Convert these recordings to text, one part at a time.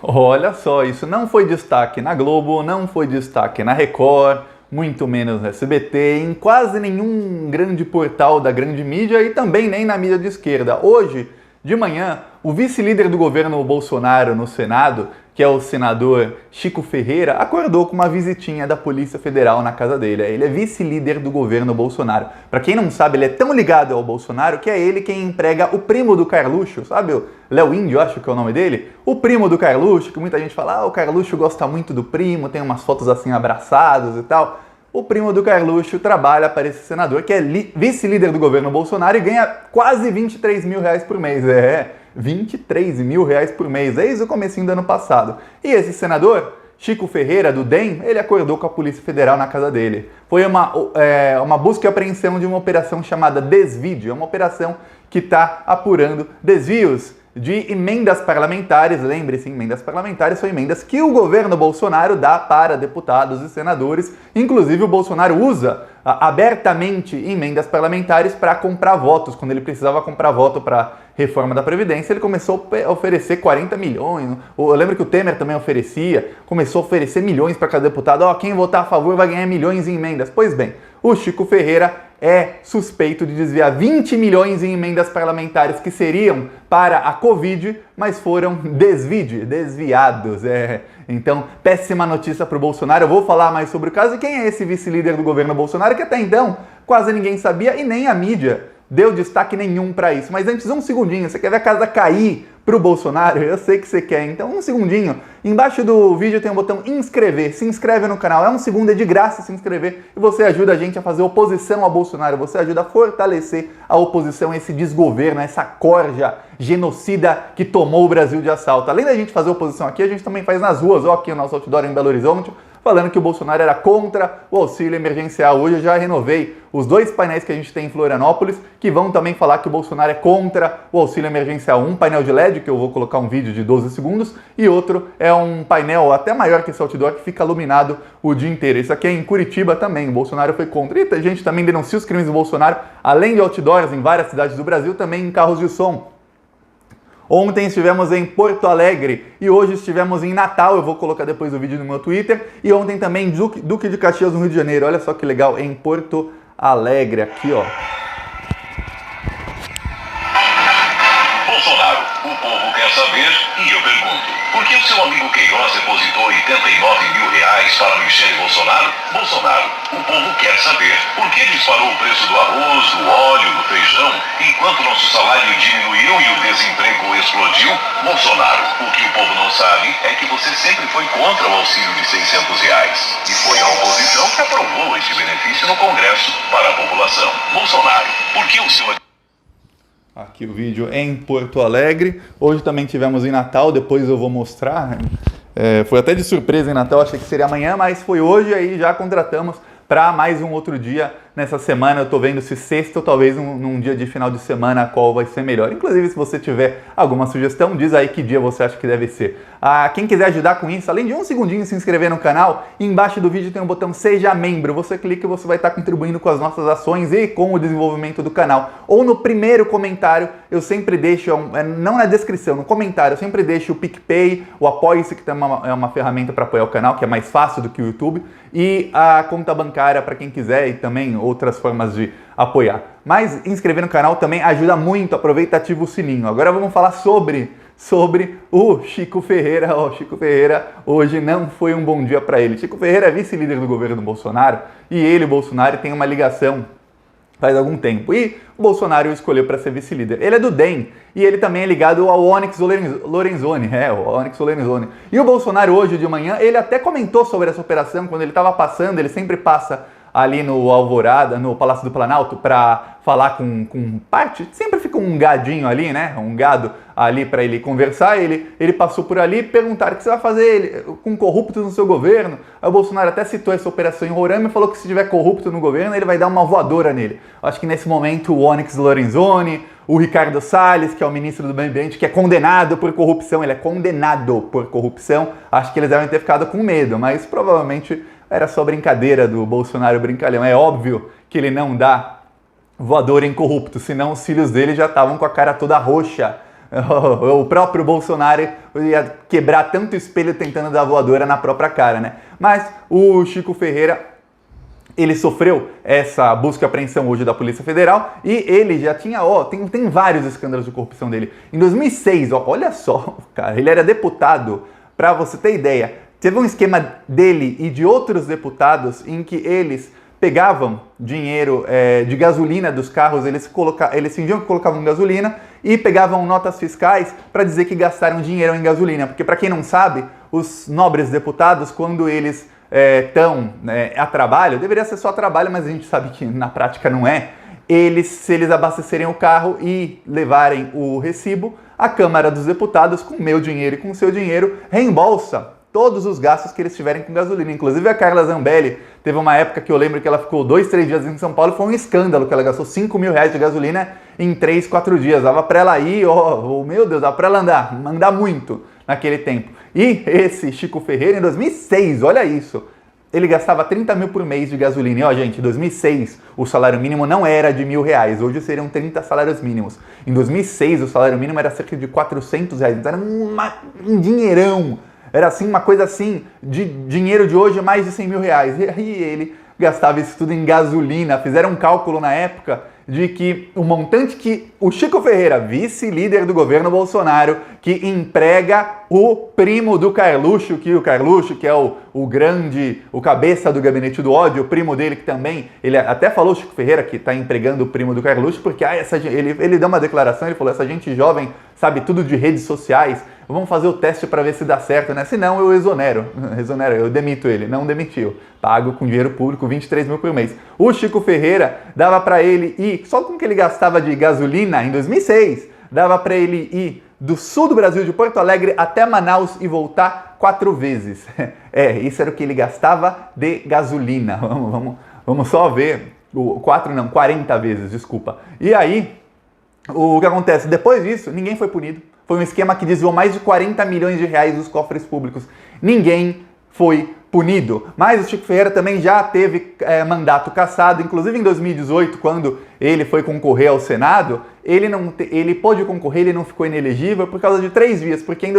Olha só, isso não foi destaque na Globo, não foi destaque na Record, muito menos no SBT, em quase nenhum grande portal da grande mídia e também nem na mídia de esquerda. Hoje, de manhã, o vice-líder do governo Bolsonaro no Senado, que é o senador Chico Ferreira, acordou com uma visitinha da Polícia Federal na casa dele. Ele é vice-líder do governo Bolsonaro. Para quem não sabe, ele é tão ligado ao Bolsonaro que é ele quem emprega o primo do Carluxo, sabe? O Léo Índio, acho que é o nome dele. O primo do Carluxo, que muita gente fala, o Carluxo gosta muito do primo, tem umas fotos assim abraçados e tal. O primo do Carluxo trabalha para esse senador, que é vice-líder do governo Bolsonaro e ganha quase 23 mil reais por mês. 23 mil reais por mês, desde o comecinho do ano passado. E esse senador, Chico Ferreira, do DEM, ele acordou com a Polícia Federal na casa dele. Foi uma busca e apreensão de uma operação chamada Desvide, uma operação que está apurando desvios de emendas parlamentares. Lembre-se, emendas parlamentares são emendas que o governo Bolsonaro dá para deputados e senadores. Inclusive, o Bolsonaro usa abertamente emendas parlamentares para comprar votos. Quando ele precisava comprar voto para reforma da Previdência, ele começou a oferecer 40 milhões. Eu lembro que o Temer também começou a oferecer milhões para cada deputado. Quem votar a favor vai ganhar milhões em emendas. Pois bem, o Chico Ferreira é suspeito de desviar 20 milhões em emendas parlamentares que seriam para a Covid, mas foram desviados. Então, péssima notícia para o Bolsonaro. Eu vou falar mais sobre o caso. E quem é esse vice-líder do governo Bolsonaro, que até então quase ninguém sabia e nem a mídia deu destaque nenhum para isso. Mas antes, um segundinho, você quer ver a casa cair pro Bolsonaro? Eu sei que você quer, então um segundinho. Embaixo do vídeo tem o botão inscrever, se inscreve no canal, é um segundo, é de graça se inscrever e você ajuda a gente a fazer oposição ao Bolsonaro, você ajuda a fortalecer a oposição a esse desgoverno, a essa corja genocida que tomou o Brasil de assalto. Além da gente fazer oposição aqui, a gente também faz nas ruas, aqui o nosso outdoor em Belo Horizonte, falando que o Bolsonaro era contra o auxílio emergencial. Hoje eu já renovei os 2 painéis que a gente tem em Florianópolis, que vão também falar que o Bolsonaro é contra o auxílio emergencial. Um painel de LED, que eu vou colocar um vídeo de 12 segundos, e outro é um painel até maior que esse outdoor, que fica iluminado o dia inteiro. Isso aqui é em Curitiba também, o Bolsonaro foi contra. E a gente também denuncia os crimes do Bolsonaro, além de outdoors em várias cidades do Brasil, também em carros de som. Ontem estivemos em Porto Alegre e hoje estivemos em Natal, eu vou colocar depois o vídeo no meu Twitter, e ontem também Duque de Caxias, no Rio de Janeiro. Olha só que legal, em Porto Alegre, aqui ó. Bolsonaro, o povo quer saber e eu pergunto, por que o seu amigo Queiroz depositou 89 mil reais para Michele Bolsonaro? Bolsonaro, o povo quer saber, por que disparou o preço do arroz, do óleo, do feijão, enquanto nosso salário diminuiu e o desemprego explodiu? Bolsonaro, o que o povo não sabe é que você sempre foi contra o auxílio de 600 reais. E foi a oposição que aprovou esse benefício no Congresso para a população. Bolsonaro, por que o seu... Aqui o vídeo em Porto Alegre. Hoje também tivemos em Natal, depois eu vou mostrar. Foi até de surpresa em Natal, achei que seria amanhã, mas foi hoje, aí já contratamos para mais um outro dia nessa semana. Eu tô vendo se sexta ou talvez num dia de final de semana qual vai ser melhor. Inclusive, se você tiver alguma sugestão, diz aí que dia você acha que deve ser. Quem quiser ajudar com isso, além de um segundinho se inscrever no canal, embaixo do vídeo tem um botão Seja Membro. Você clica e você vai estar contribuindo com as nossas ações e com o desenvolvimento do canal. Ou no primeiro comentário, eu sempre deixo, não na descrição, no comentário, eu sempre deixo o PicPay, o Apoie-se, que é uma ferramenta para apoiar o canal, que é mais fácil do que o YouTube, e a conta bancária para quem quiser e também outras formas de apoiar. Mas inscrever no canal também ajuda muito, aproveita e ativa o sininho. Agora vamos falar sobre o Chico Ferreira. Chico Ferreira hoje não foi um bom dia para ele. Chico Ferreira é vice-líder do governo Bolsonaro e ele, o Bolsonaro, tem uma ligação faz algum tempo. E o Bolsonaro o escolheu para ser vice-líder. Ele é do DEM e ele também é ligado ao Onyx Lorenzoni. O Onyx Lorenzoni. E o Bolsonaro hoje de manhã, ele até comentou sobre essa operação quando ele estava passando, ele sempre passa ali no Alvorada, no Palácio do Planalto, para falar com parte, sempre fica um gadinho ali, né? Um gado ali para ele conversar. Ele passou por ali e perguntaram o que você vai fazer com corruptos no seu governo. Aí o Bolsonaro até citou essa operação em Roraima e falou que se tiver corrupto no governo, ele vai dar uma voadora nele. Acho que nesse momento o Onyx Lorenzoni, o Ricardo Salles, que é o ministro do Meio Ambiente, que é condenado por corrupção, ele é condenado por corrupção. Acho que eles devem ter ficado com medo, mas provavelmente era só brincadeira do Bolsonaro brincalhão. É óbvio que ele não dá voador em corrupto, senão os filhos dele já estavam com a cara toda roxa o próprio Bolsonaro ia quebrar tanto espelho tentando dar voadora na própria cara, né? Mas o Chico Ferreira, ele sofreu essa busca e apreensão hoje da Polícia Federal e ele já tinha, tem vários escândalos de corrupção dele. Em 2006, olha só, cara, ele era deputado, pra você ter ideia, teve um esquema dele e de outros deputados em que eles pegavam dinheiro de gasolina dos carros, eles fingiam que colocavam gasolina e pegavam notas fiscais para dizer que gastaram dinheiro em gasolina. Porque, para quem não sabe, os nobres deputados, quando eles estão a trabalho, deveria ser só a trabalho, mas a gente sabe que na prática não é, se eles abastecerem o carro e levarem o recibo, a Câmara dos Deputados, com o meu dinheiro e com o seu dinheiro, reembolsa todos os gastos que eles tiverem com gasolina. Inclusive a Carla Zambelli, teve uma época que eu lembro que ela ficou 2, 3 dias em São Paulo, foi um escândalo, que ela gastou 5 mil reais de gasolina em 3, 4 dias. Dava pra ela ir, meu Deus, dava pra ela andar muito naquele tempo. E esse Chico Ferreira, em 2006, olha isso, ele gastava 30 mil por mês de gasolina. E gente, em 2006 o salário mínimo não era de R$1.000, hoje seriam 30 salários mínimos. Em 2006 o salário mínimo era cerca de R$400, então era um dinheirão. Era assim, uma coisa assim, de dinheiro de hoje, mais de 100 mil reais. E aí ele gastava isso tudo em gasolina. Fizeram um cálculo na época de que o montante que o Chico Ferreira, vice-líder do governo Bolsonaro, que emprega o primo do Carluxo, que é o cabeça do gabinete do ódio, o primo dele que também, ele até falou, Chico Ferreira, que está empregando o primo do Carluxo, porque ele deu uma declaração, ele falou, essa gente jovem sabe tudo de redes sociais, vamos fazer o teste para ver se dá certo, né? Se não, eu exonero, eu demito ele. Não demitiu. Pago com dinheiro público 23 mil por mês. O Chico Ferreira dava para ele ir, só com o que ele gastava de gasolina em 2006, dava para ele ir do sul do Brasil, de Porto Alegre até Manaus e voltar 4 vezes. Isso era o que ele gastava de gasolina. Vamos só ver. 40 vezes, desculpa. E aí, o que acontece? Depois disso, ninguém foi punido. Foi um esquema que desviou mais de 40 milhões de reais dos cofres públicos. Ninguém foi punido. Mas o Chico Ferreira também já teve mandato cassado, inclusive em 2018, quando ele foi concorrer ao Senado, ele pôde concorrer, ele não ficou inelegível por causa de 3 vias, porque em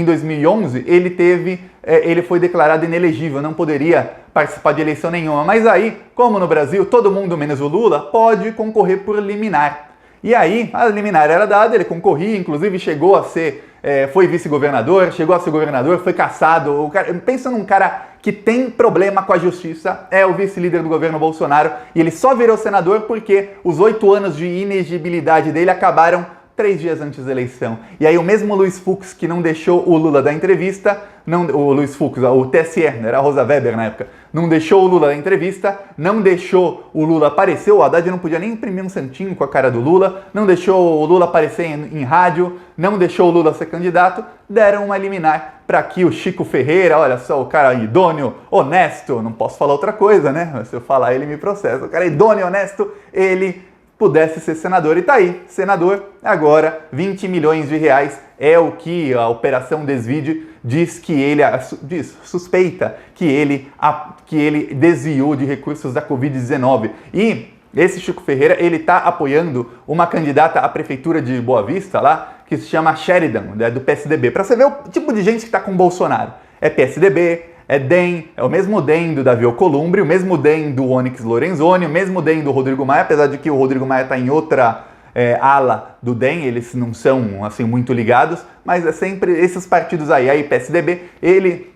2011 ele foi declarado inelegível, não poderia participar de eleição nenhuma. Mas aí, como no Brasil, todo mundo menos o Lula pode concorrer por liminar. E aí, a liminar era dada, ele concorria, inclusive chegou a ser, foi vice-governador, chegou a ser governador, foi cassado. Pensa num cara que tem problema com a justiça, é o vice-líder do governo Bolsonaro, e ele só virou senador porque os 8 anos de inegibilidade dele acabaram 3 dias antes da eleição. E aí o mesmo Luiz Fux, que não deixou o Lula dar entrevista, o Luiz Fux, o TSE, era a Rosa Weber na época, não deixou o Lula dar entrevista, não deixou o Lula aparecer, o Haddad não podia nem imprimir um santinho com a cara do Lula, não deixou o Lula aparecer em rádio, não deixou o Lula ser candidato, deram uma liminar para que o Chico Ferreira, olha só, o cara idôneo, honesto, não posso falar outra coisa, né? Se eu falar ele me processa, o cara idôneo, honesto, ele pudesse ser senador. E tá aí, senador, agora 20 milhões de reais é o que a Operação Desvide diz que ele, suspeita que ele desviou de recursos da Covid-19. E esse Chico Ferreira, ele tá apoiando uma candidata à prefeitura de Boa Vista lá, que se chama Sheridan, do PSDB, para você ver o tipo de gente que tá com Bolsonaro. É PSDB, é DEM, é o mesmo DEM do Davi Alcolumbre, o mesmo DEM do Onyx Lorenzoni, o mesmo DEM do Rodrigo Maia, apesar de que o Rodrigo Maia está em outra ala do DEM, eles não são assim muito ligados, mas é sempre esses partidos aí. Aí PSDB, ele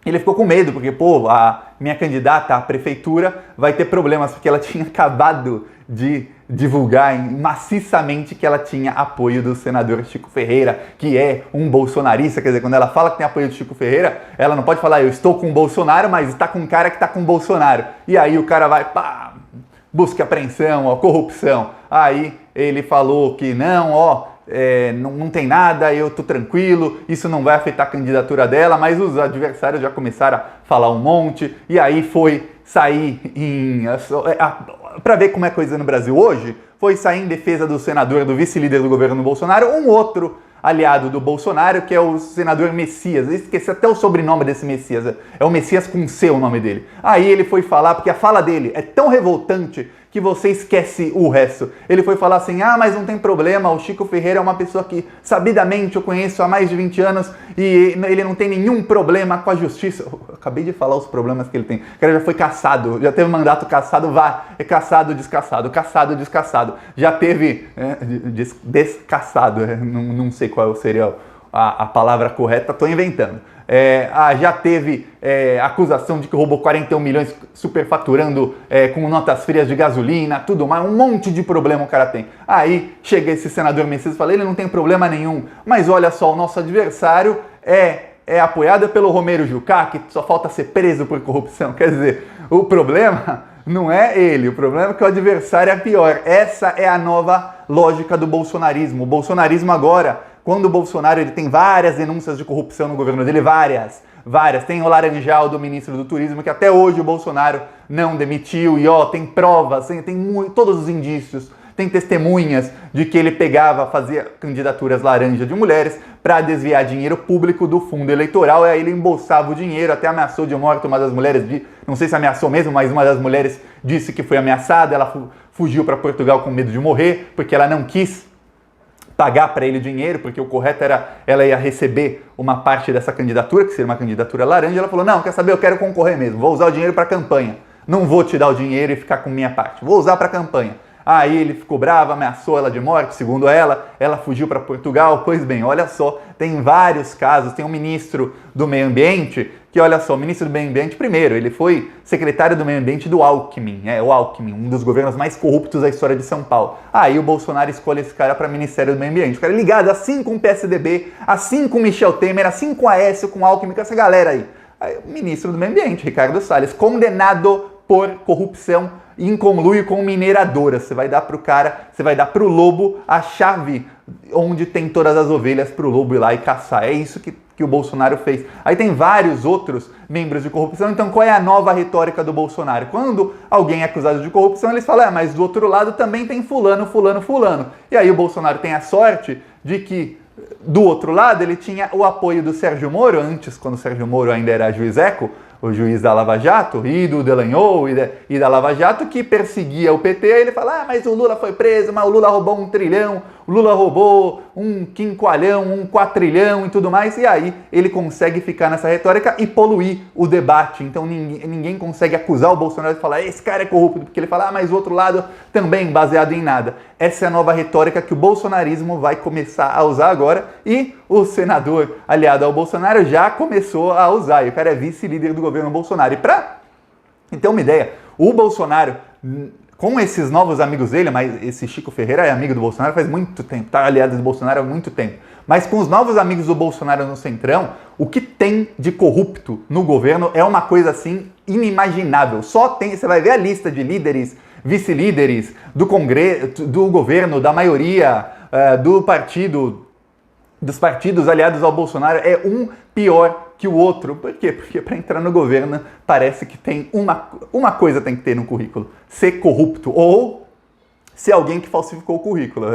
ficou com medo, porque a minha candidata à prefeitura vai ter problemas, porque ela tinha acabado de divulgar maciçamente que ela tinha apoio do senador Chico Ferreira, que é um bolsonarista. Quer dizer, quando ela fala que tem apoio do Chico Ferreira, ela não pode falar, eu estou com o Bolsonaro, mas está com um cara que está com o Bolsonaro. E aí o cara vai, busca apreensão, corrupção. Aí ele falou que não, não tem nada, eu tô tranquilo, isso não vai afetar a candidatura dela, mas os adversários já começaram a falar um monte, e aí foi sair para ver como é coisa no Brasil hoje, foi sair em defesa do senador, do vice-líder do governo Bolsonaro, um outro aliado do Bolsonaro, que é o senador Messias. Eu esqueci até o sobrenome desse Messias, é o Messias com C o nome dele. Aí ele foi falar, porque a fala dele é tão revoltante que você esquece o resto. Ele foi falar assim, ah, mas não tem problema, o Chico Ferreira é uma pessoa que sabidamente eu conheço há mais de 20 anos e ele não tem nenhum problema com a justiça. Eu acabei de falar os problemas que ele tem. O cara já foi cassado, já teve mandato cassado, é cassado, descassado, cassado, descassado. Já teve descassado, não sei qual seria a palavra correta, estou inventando. Já teve acusação de que roubou 41 milhões superfaturando com notas frias de gasolina, tudo mais, um monte de problema o cara tem. Aí chega esse senador Messias e fala, ele não tem problema nenhum, mas olha só, o nosso adversário é apoiado pelo Romero Jucá, que só falta ser preso por corrupção. Quer dizer, o problema não é ele, o problema é que o adversário é pior. Essa é a nova lógica do bolsonarismo. O bolsonarismo agora, quando o Bolsonaro ele tem várias denúncias de corrupção no governo dele, várias. Tem o Laranjal do ministro do Turismo, que até hoje o Bolsonaro não demitiu, e tem provas, tem todos os indícios, tem testemunhas de que ele fazia candidaturas laranja de mulheres para desviar dinheiro público do fundo eleitoral, e aí ele embolsava o dinheiro, até ameaçou de morte uma das mulheres, não sei se ameaçou mesmo, mas uma das mulheres disse que foi ameaçada, ela fugiu para Portugal com medo de morrer, porque ela não quis pagar para ele dinheiro, porque o correto era ela ia receber uma parte dessa candidatura, que seria uma candidatura laranja. Ela falou, não, quer saber, eu quero concorrer mesmo, vou usar o dinheiro para a campanha, não vou te dar o dinheiro e ficar com minha parte, vou usar para a campanha. Aí ele ficou bravo, ameaçou ela de morte, segundo ela fugiu para Portugal. Pois bem, olha só, tem vários casos, tem um ministro do meio ambiente, que olha só, o ministro do meio ambiente, primeiro, ele foi secretário do meio ambiente do Alckmin, o Alckmin, um dos governos mais corruptos da história de São Paulo. Aí o Bolsonaro escolhe esse cara para Ministério do Meio Ambiente, o cara é ligado assim com o PSDB, assim com o Michel Temer, assim com a Aécio, com o Alckmin, com essa galera aí. Aí o ministro do meio ambiente, Ricardo Salles, condenado por corrupção em conluio com mineradoras. Você vai dar pro cara, você vai dar pro lobo a chave onde tem todas as ovelhas pro lobo ir lá e caçar. É isso que o Bolsonaro fez. Aí tem vários outros membros de corrupção. Então qual é a nova retórica do Bolsonaro? Quando alguém é acusado de corrupção, eles falam, mas do outro lado também tem fulano, fulano, fulano. E aí o Bolsonaro tem a sorte de que do outro lado ele tinha o apoio do Sérgio Moro, antes, quando o Sérgio Moro ainda era juizeco, o juiz da Lava Jato, e do Dallagnol e da Lava Jato, que perseguia o PT. Aí ele fala, mas o Lula foi preso, mas o Lula roubou 1 trilhão, o Lula roubou 1 quinqualhão, 1 quatrilhão e tudo mais. E aí ele consegue ficar nessa retórica e poluir o debate. Então ninguém consegue acusar o Bolsonaro de falar, esse cara é corrupto, porque ele fala, mas o outro lado também, baseado em nada. Essa é a nova retórica que o bolsonarismo vai começar a usar agora, e o senador aliado ao Bolsonaro já começou a usar, e o cara é vice-líder do governo Bolsonaro. E para ter uma ideia, o Bolsonaro, com esses novos amigos dele, mas esse Chico Ferreira é amigo do Bolsonaro faz muito tempo, tá aliado do Bolsonaro há muito tempo, mas com os novos amigos do Bolsonaro no Centrão, o que tem de corrupto no governo é uma coisa assim inimaginável. Você vai ver a lista de líderes, vice-líderes do Congresso, do governo, da maioria, dos partidos aliados ao Bolsonaro, é um pior que o outro. Por quê? Porque para entrar no governo parece que tem uma coisa tem que ter no currículo: ser corrupto, ou ser alguém que falsificou o currículo,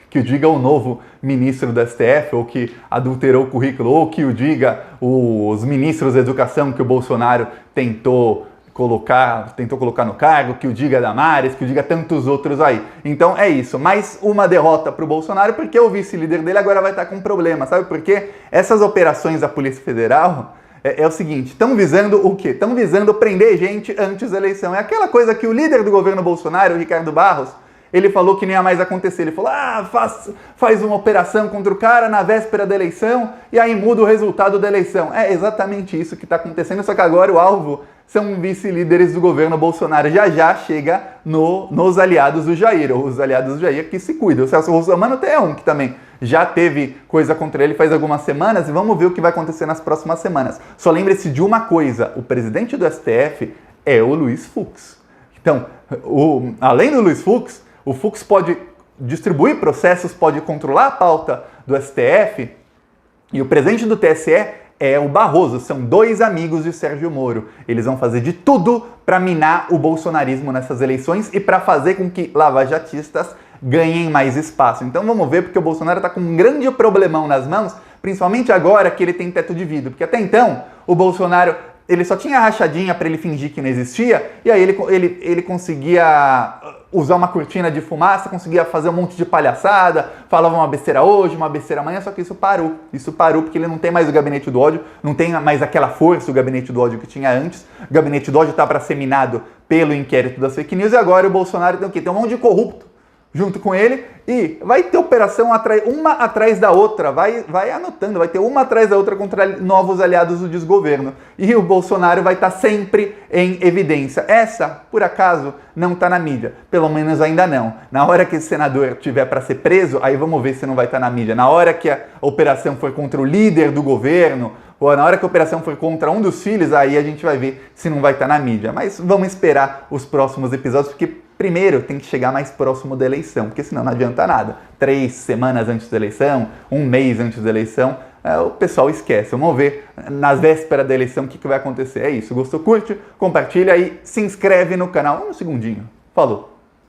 que o diga o novo ministro do STF, ou que adulterou o currículo, ou que o diga os ministros da educação que o Bolsonaro tentou colocar no cargo, que o diga Damares, que o diga tantos outros aí. Então é isso, mais uma derrota para o Bolsonaro, porque o vice-líder dele agora vai estar com um problema, sabe por quê? Essas operações da Polícia Federal é o seguinte, estão visando o quê? Estão visando prender gente antes da eleição. É aquela coisa que o líder do governo Bolsonaro, o Ricardo Barros, ele falou que nem ia mais acontecer. Ele falou, faz uma operação contra o cara na véspera da eleição e aí muda o resultado da eleição. É exatamente isso que está acontecendo, só que agora o alvo são vice-líderes do governo Bolsonaro. Já chega nos aliados do Jair, os aliados do Jair que se cuidam. O Celso Russomano tem um que também já teve coisa contra ele faz algumas semanas, e vamos ver o que vai acontecer nas próximas semanas. Só lembre-se de uma coisa, o presidente do STF é o Luiz Fux. Então, além do Luiz Fux, o Fux pode distribuir processos, pode controlar a pauta do STF, e o presidente do TSE é o Barroso, são 2 amigos de Sérgio Moro. Eles vão fazer de tudo para minar o bolsonarismo nessas eleições e para fazer com que lavajatistas ganhem mais espaço. Então vamos ver, porque o Bolsonaro está com um grande problemão nas mãos, principalmente agora que ele tem teto de vidro, porque até então o Bolsonaro ele só tinha a rachadinha para ele fingir que não existia, e aí ele conseguia usar uma cortina de fumaça, conseguia fazer um monte de palhaçada, falava uma besteira hoje, uma besteira amanhã, só que isso parou. Isso parou porque ele não tem mais o gabinete do ódio, não tem mais aquela força, o gabinete do ódio que tinha antes. O gabinete do ódio está para ser minado pelo inquérito das fake news, e agora o Bolsonaro tem o quê? Tem um monte de corrupto junto com ele, e vai ter operação uma atrás da outra, vai anotando, vai ter uma atrás da outra contra novos aliados do desgoverno. E o Bolsonaro vai estar sempre em evidência. Essa, por acaso, não está na mídia. Pelo menos ainda não. Na hora que esse senador tiver para ser preso, aí vamos ver se não vai estar na mídia. Na hora que a operação for contra o líder do governo, ou na hora que a operação for contra um dos filhos, aí a gente vai ver se não vai estar na mídia. Mas vamos esperar os próximos episódios, porque primeiro tem que chegar mais próximo da eleição, porque senão não adianta nada. 3 semanas antes da eleição, 1 mês antes da eleição, o pessoal esquece. Vamos ver nas vésperas da eleição o que vai acontecer. É isso. Gostou? Curte, compartilha e se inscreve no canal. Um segundinho. Falou!